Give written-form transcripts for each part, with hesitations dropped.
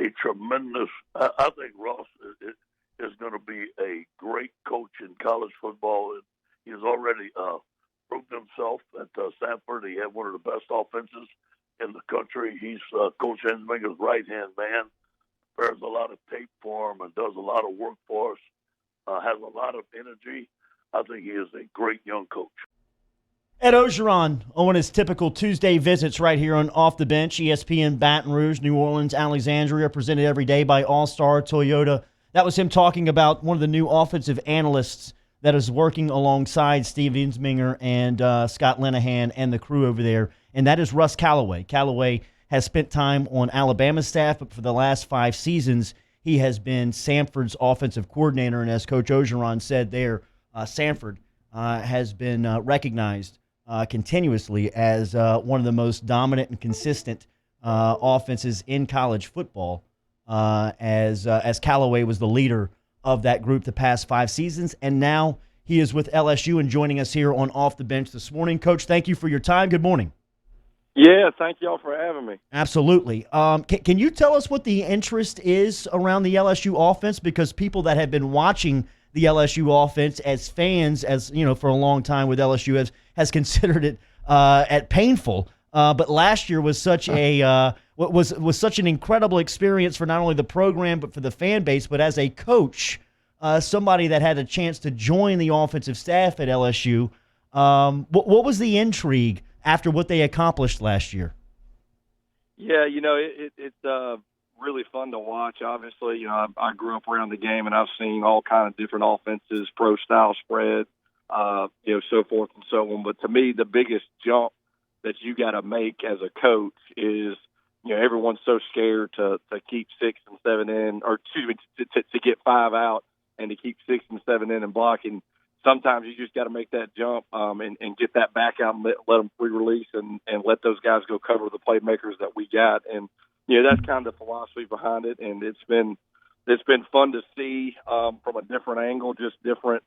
a tremendous. I think Ross is going to be a great coach in college football. And he's already proved himself at Stanford. He had one of the best offenses in the country. He's Coach Ensminger's right-hand man. Prepares a lot of tape for him and does a lot of work for us. Has a lot of energy. I think he is a great young coach. Ed Orgeron on his typical Tuesday visits right here on Off the Bench, ESPN Baton Rouge, New Orleans, Alexandria, presented every day by All-Star Toyota. That was him talking about one of the new offensive analysts that is working alongside Steve Ensminger and Scott Linehan and the crew over there, and that is Russ Callaway. Callaway has spent time on Alabama's staff, but for the last 5 seasons, he has been Samford's offensive coordinator, and as Coach Orgeron said there, Samford has been recognized continuously as one of the most dominant and consistent offenses in college football, as Callaway was the leader of that group the past 5 seasons, and now he is with LSU and joining us here on Off the Bench this morning. Coach, thank you for your time. Good morning. Yeah, thank y'all for having me. Absolutely. Can you tell us what the interest is around the LSU offense? Because people that have been watching the LSU offense as fans, as you know, for a long time with LSU, has considered it at painful. But last year was such a was such an incredible experience for not only the program but for the fan base. But as a coach, somebody that had a chance to join the offensive staff at LSU, what was the intrigue after what they accomplished last year? Yeah, it's really fun to watch. Obviously, I grew up around the game, and I've seen all kind of different offenses, pro-style spread, so forth and so on. But to me, the biggest jump that you got to make as a coach is, everyone's so scared to keep 6 and 7 in, or to get 5 out and to keep 6 and 7 in and blocking. Sometimes you just got to make that jump and get that back out and let them free release and let those guys go cover the playmakers that we got. And that's kind of the philosophy behind it. And it's been fun to see from a different angle, just different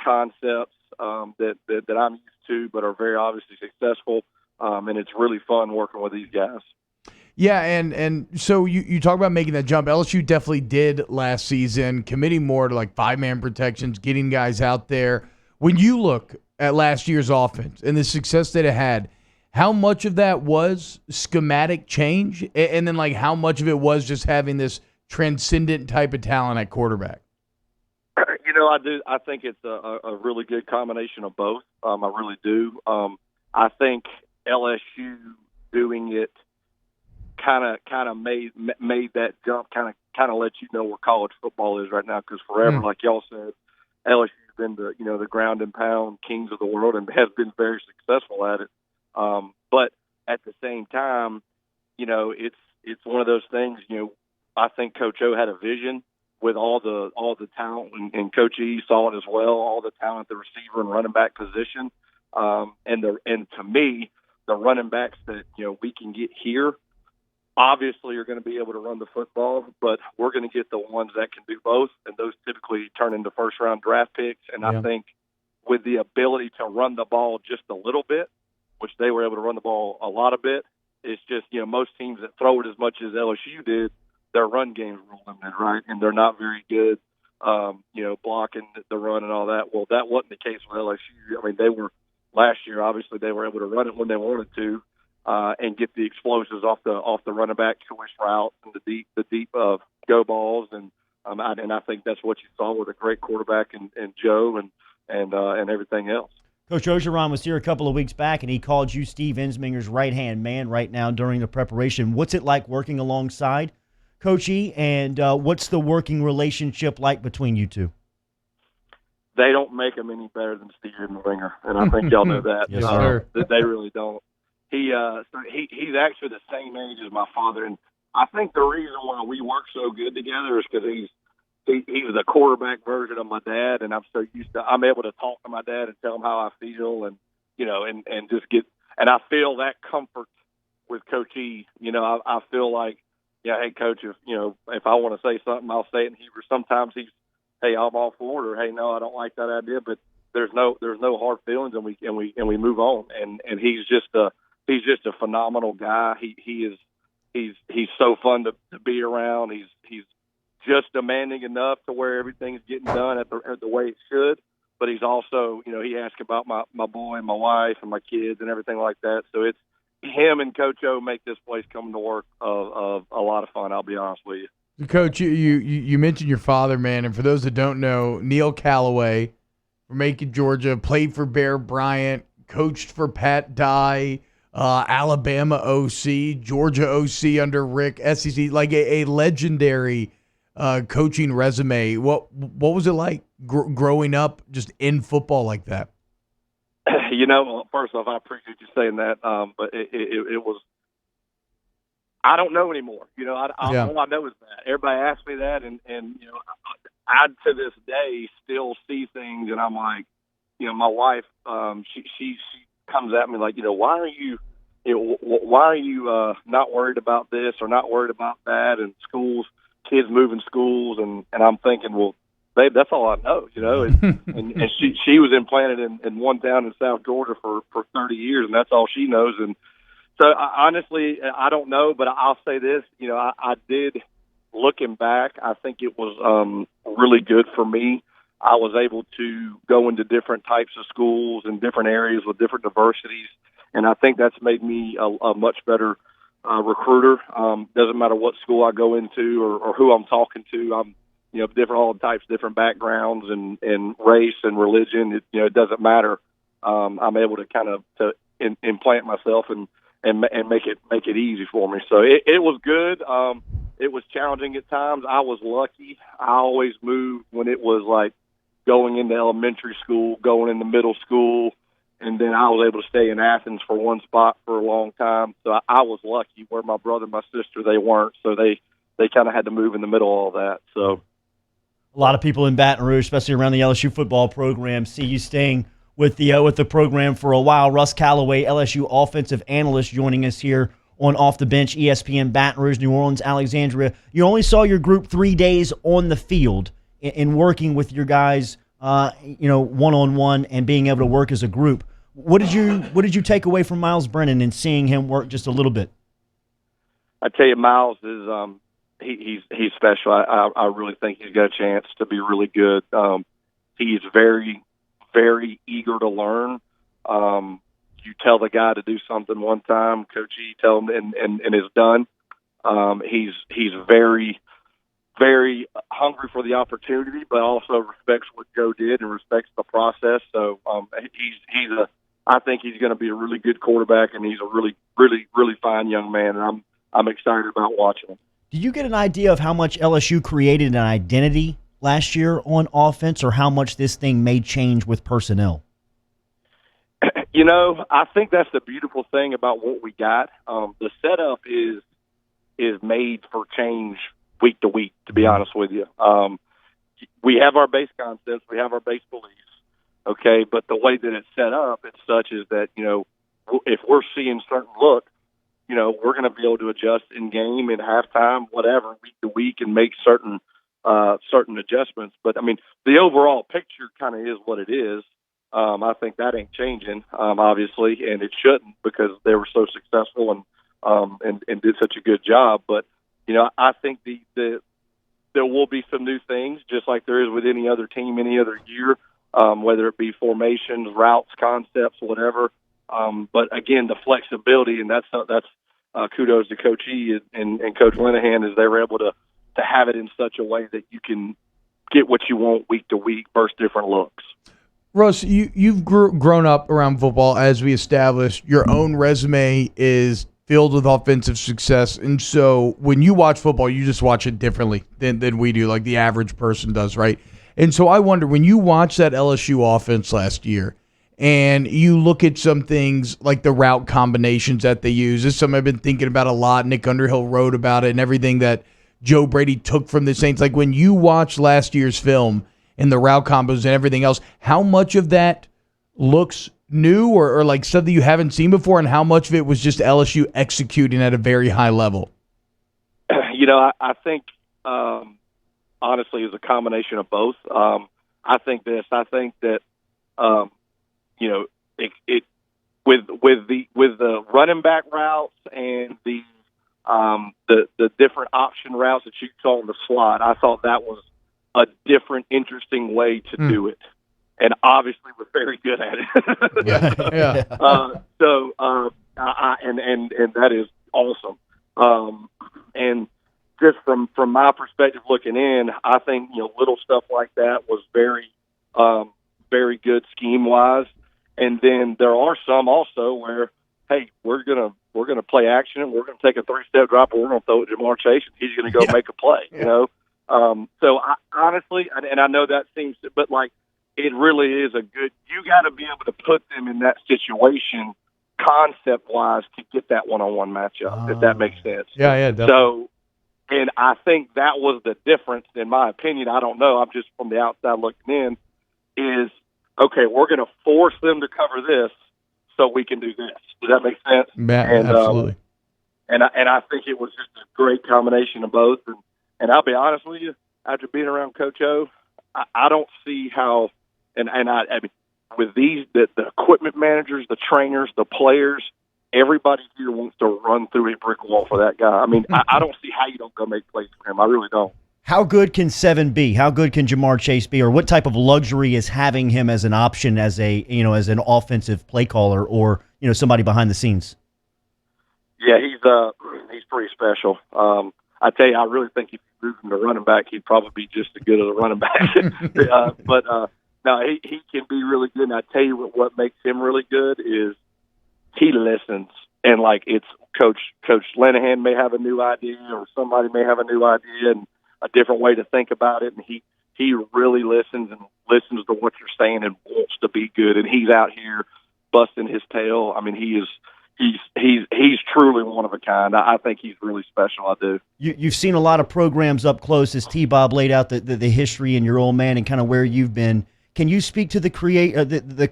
concepts that I'm used to, but are very obviously successful. And it's really fun working with these guys. Yeah, and so you talk about making that jump. LSU definitely did last season, committing more to like 5-man protections, getting guys out there. When you look at last year's offense and the success that it had, how much of that was schematic change? And then like how much of it was just having this transcendent type of talent at quarterback? I think it's a really good combination of both. I really do. I think LSU doing it kind of made that jump, kind of let you know where college football is right now. Because forever, like y'all said, LSU's been the ground and pound kings of the world and has been very successful at it. But at the same time, it's one of those things. I think Coach O had a vision with all the talent, and Coach E saw it as well. All the talent at the receiver and running back position, and to me, the running backs that we can get here obviously are going to be able to run the football, but we're going to get the ones that can do both, and those typically turn into first-round draft picks. And I think with the ability to run the ball just a little bit, which they were able to run the ball a lot of bit, it's just, most teams that throw it as much as LSU did, their run game's real limited, right? And they're not very good, blocking the run and all that. Well, that wasn't the case with LSU. I mean, last year, obviously, they were able to run it when they wanted to, and get the explosives off the running back twist route and the deep go balls, and I think that's what you saw with a great quarterback and Joe and everything else. Coach Orgeron was here a couple of weeks back, and he called you Steve Ensminger's right-hand man right now during the preparation. What's it like working alongside Coach E, and what's the working relationship like between you two? They don't make him any better than Steve Ensminger, and I think y'all know that. Yes, sir. They really don't. He's actually the same age as my father, and I think the reason why we work so good together is because he was a quarterback version of my dad, and I'm able to talk to my dad and tell him how I feel, and and just get, and I feel that comfort with Coach E. I feel like, hey Coach, if I want to say something, I'll say it in Hebrew. Sometimes he's, hey, I'm all for it, or hey, no, I don't like that idea, but there's no hard feelings, and we move on, and he's just a phenomenal guy. He's so fun to be around. He's just demanding enough to where everything's getting done at the way it should. But he's also, he asks about my boy and my wife and my kids and everything like that. So it's him and Coach O make this place come to work of a lot of fun. I'll be honest with you. Coach, you mentioned your father, man, and for those that don't know, Neil Callaway from Macon, Georgia, played for Bear Bryant, coached for Pat Dye, Alabama OC, Georgia OC under Rick, SEC, like a legendary coaching resume. What was it like growing up just in football like that? First off, I appreciate you saying that, but it was. I don't know anymore. All I know is that everybody asks me that, and I to this day still see things, and I'm like, my wife, she comes at me like, why are you not worried about this or not worried about that, and kids moving schools, and I'm thinking, well, babe, that's all I know, and she was implanted in one town in South Georgia for 30 years, and that's all she knows. And so honestly, I don't know, but I'll say this, I did, looking back, I think it was really good for me. I was able to go into different types of schools and different areas with different diversities, and I think that's made me a much better recruiter. Doesn't matter what school I go into or who I'm talking to. I'm all types, different backgrounds and race and religion. It doesn't matter. I'm able to kind of implant myself and make it easy for me. So it was good. It was challenging at times. I was lucky. I always moved when it was like going into elementary school, going into middle school, and then I was able to stay in Athens for one spot for a long time. So I was lucky where my brother and my sister, they weren't. So they kind of had to move in the middle of all that. So a lot of people in Baton Rouge, especially around the LSU football program, see you staying with the program for a while. Russ Callaway, LSU offensive analyst, joining us here on Off the Bench, ESPN Baton Rouge, New Orleans, Alexandria. You only saw your group 3 days on the field in working with your guys, one-on-one and being able to work as a group. What did you take away from Myles Brennan and seeing him work just a little bit? I tell you, Myles is he's special. I really think he's got a chance to be really good. He's very, very eager to learn. You tell the guy to do something one time, Coach E tell him and it's done. He's very, very hungry for the opportunity, but also respects what Joe did and respects the process. So I think he's going to be a really good quarterback, and he's a really, really, really fine young man, and I'm excited about watching him. Did you get an idea of how much LSU created an identity last year on offense, or how much this thing may change with personnel? I think that's the beautiful thing about what we got. The setup is made for change week to week, to be honest with you. We have our base concepts, we have our base beliefs, okay, but the way that it's set up, it's such is that, if we're seeing certain looks, we're going to be able to adjust in game, in halftime, whatever, week to week, and make certain adjustments. But the overall picture kind of is what it is. I think that ain't changing, obviously, and it shouldn't, because they were so successful and did such a good job. But I think there will be some new things, just like there is with any other team, any other year, whether it be formations, routes, concepts, whatever. But again, the flexibility, and that's kudos to Coach E and Coach Linehan, is they were able to have it in such a way that you can get what you want week to week versus different looks. Russ, you've grown up around football, as we established. Your own resume is filled with offensive success, and so when you watch football, you just watch it differently than we do, like the average person does, right? And so I wonder, when you watch that LSU offense last year, and you look at some things like the route combinations that they use, this is something I've been thinking about a lot. Nick Underhill wrote about it, and everything that Joe Brady took from the Saints. Like, when you watch last year's film and the route combos and everything else, how much of that looks new or like something you haven't seen before, and how much of it was just LSU executing at a very high level? I think honestly is a combination of both. I think that it with the running back routes and the the different option routes that you saw in the slot. I thought that was a different, interesting way to do it, and obviously we're very good at it. And that is awesome. And just from my perspective looking in, I think little stuff like that was very good scheme wise. And then there are some also where, hey, we're gonna play action, and we're gonna take a 3-step drop, and we're gonna throw it to Jamar Chase, and he's gonna go make a play. So I honestly, and I know that seems, but like it really is a good. You got to be able to put them in that situation, concept wise, to get that one-on-one matchup. If that makes sense. Yeah, definitely. So. And I think that was the difference, in my opinion. I don't know. I'm just from the outside looking in. Is okay. We're going to force them to cover this, so we can do this. Does that make sense? Absolutely. And I think it was just a great combination of both. And I'll be honest with you, after being around Coach O, I don't see how. And I mean, with these the equipment managers, the trainers, the players. Everybody here wants to run through a brick wall for that guy. I mean, I don't see how you don't go make plays for him. I really don't. How good can 7 be? How good can Jamar Chase be? Or what type of luxury is having him as an option as as an offensive play caller or, somebody behind the scenes? Yeah, he's pretty special. I tell you, I really think if you move him to running back, he'd probably be just as good as a running back. But no, he can be really good. And I tell you what makes him really good is he listens, and like it's Coach Linehan may have a new idea, or somebody may have a new idea and a different way to think about it, and he really listens to what you're saying and wants to be good, and he's out here busting his tail. I mean, he's truly one of a kind. I think he's really special. I do. You've seen a lot of programs up close as T-Bob laid out the history in your old man and kind of where you've been. Can you speak to the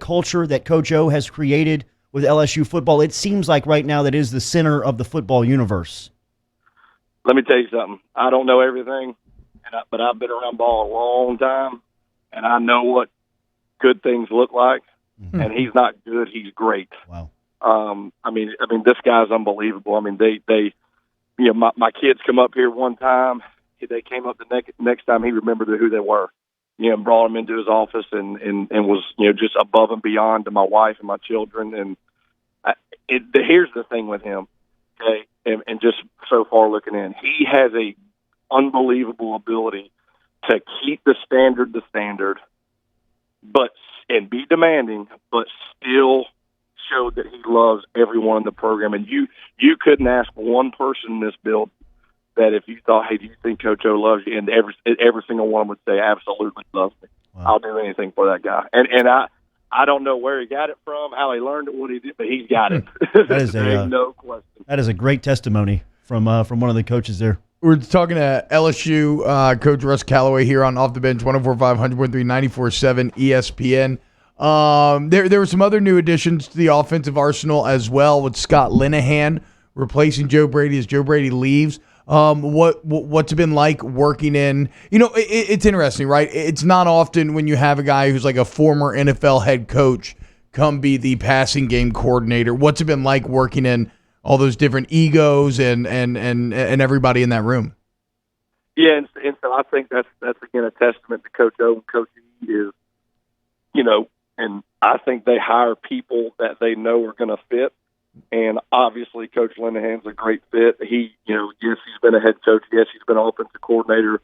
culture that Coach O has created with LSU football? It seems like right now that is the center of the football universe. Let me tell you something. I don't know everything, but I've been around ball a long time, and I know what good things look like. Mm-hmm. And he's not good; he's great. Wow. I mean, this guy's unbelievable. I mean, they my kids come up here one time. They came up the next time. He remembered who they were. Brought him into his office and was, just above and beyond to my wife and my children. And here's the thing with him, okay, and just so far looking in, he has a unbelievable ability to keep the standard, and be demanding, but still show that he loves everyone in the program. And you couldn't ask one person in this building that if you thought, hey, do you think Coach O loves you? And every single one would say, absolutely loves me. Wow. I'll do anything for that guy. And I don't know where he got it from, how he learned it, what he did, but he's got it. That is no question. That is a great testimony from one of the coaches there. We're talking to LSU coach Russ Callaway here on Off the Bench, 104.5, 100.3, 94.7 ESPN. There were some other new additions to the offensive arsenal as well, with Scott Linehan replacing Joe Brady as Joe Brady leaves. What's it been like working in, it's interesting, right? It's not often when you have a guy who's like a former NFL head coach come be the passing game coordinator. What's it been like working in all those different egos and everybody in that room? Yeah, and so I think that's again a testament to Coach O and Coach E is, and I think they hire people that they know are going to fit. And obviously, Coach Linehan's a great fit. He, yes, he's been a head coach. Yes, he's been an offensive coordinator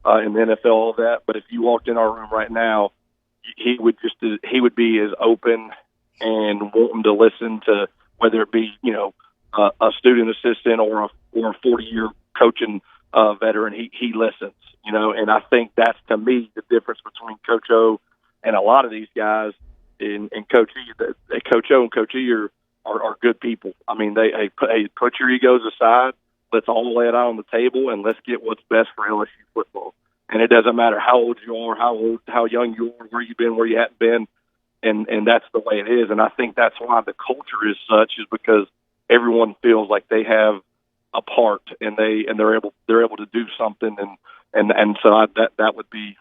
in the NFL, all that. But if you walked in our room right now, he would be as open and wanting to listen to whether it be, a student assistant or a 40-year coaching veteran. He listens, and I think that's, to me, the difference between Coach O and a lot of these guys and Coach E. Coach O and Coach E are good people. I mean, they put your egos aside. Let's all lay it out on the table, and let's get what's best for LSU football. And it doesn't matter how old you are, how young you are, where you've been, where you haven't been, and that's the way it is. And I think that's why the culture is such, is because everyone feels like they have a part, and they're able to do something, and so that would be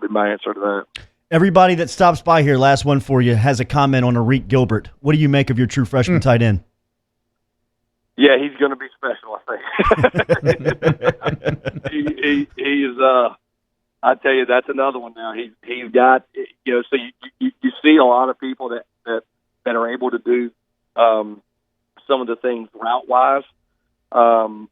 my answer to that. Everybody that stops by here, last one for you, has a comment on Arik Gilbert. What do you make of your true freshman tight end? Yeah, he's going to be special, I think. He's I tell you, that's another one now. He's got, so you see a lot of people that are able to do some of the things route-wise and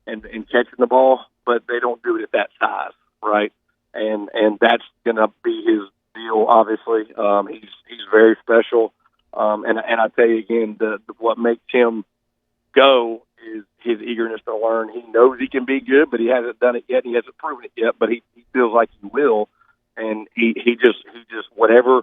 catching the ball, but they don't do it at that size, right? And that's going to be his deal, obviously. He's very special. And I tell you again, what makes him go is his eagerness to learn. He knows he can be good, but he hasn't done it yet. He hasn't proven it yet, but he feels like he will. And he just whatever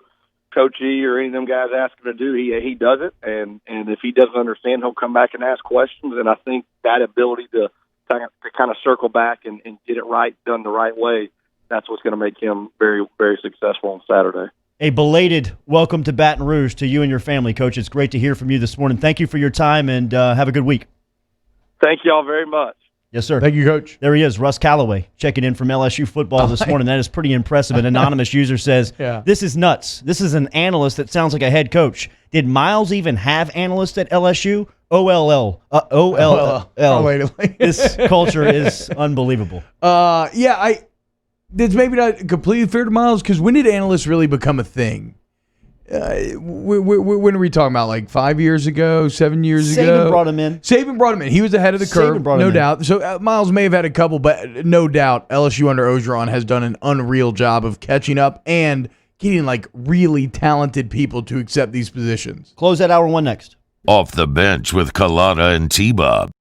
Coach E or any of them guys ask him to do, he does it. And if he doesn't understand, he'll come back and ask questions. And I think that ability to kind of circle back and get it right, done the right way, that's what's going to make him very, very successful on Saturday. A belated welcome to Baton Rouge to you and your family, Coach. It's great to hear from you this morning. Thank you for your time, and have a good week. Thank you all very much. Yes, sir. Thank you, Coach. There he is, Russ Callaway, checking in from LSU football this morning. That is pretty impressive. An anonymous user says, This is nuts. This is an analyst that sounds like a head coach. Did Myles even have analysts at LSU? OLL. This culture is unbelievable. That's maybe not completely fair to Myles, because when did analysts really become a thing? When are we talking about? Like 5 years ago, 7 years ago? Saban brought him in. Saban brought him in. He was ahead of the curve, no doubt. So Myles may have had a couple, but no doubt LSU under Orgeron has done an unreal job of catching up and getting like really talented people to accept these positions. Close that hour one next. Off the Bench with Kalana and T-Bob.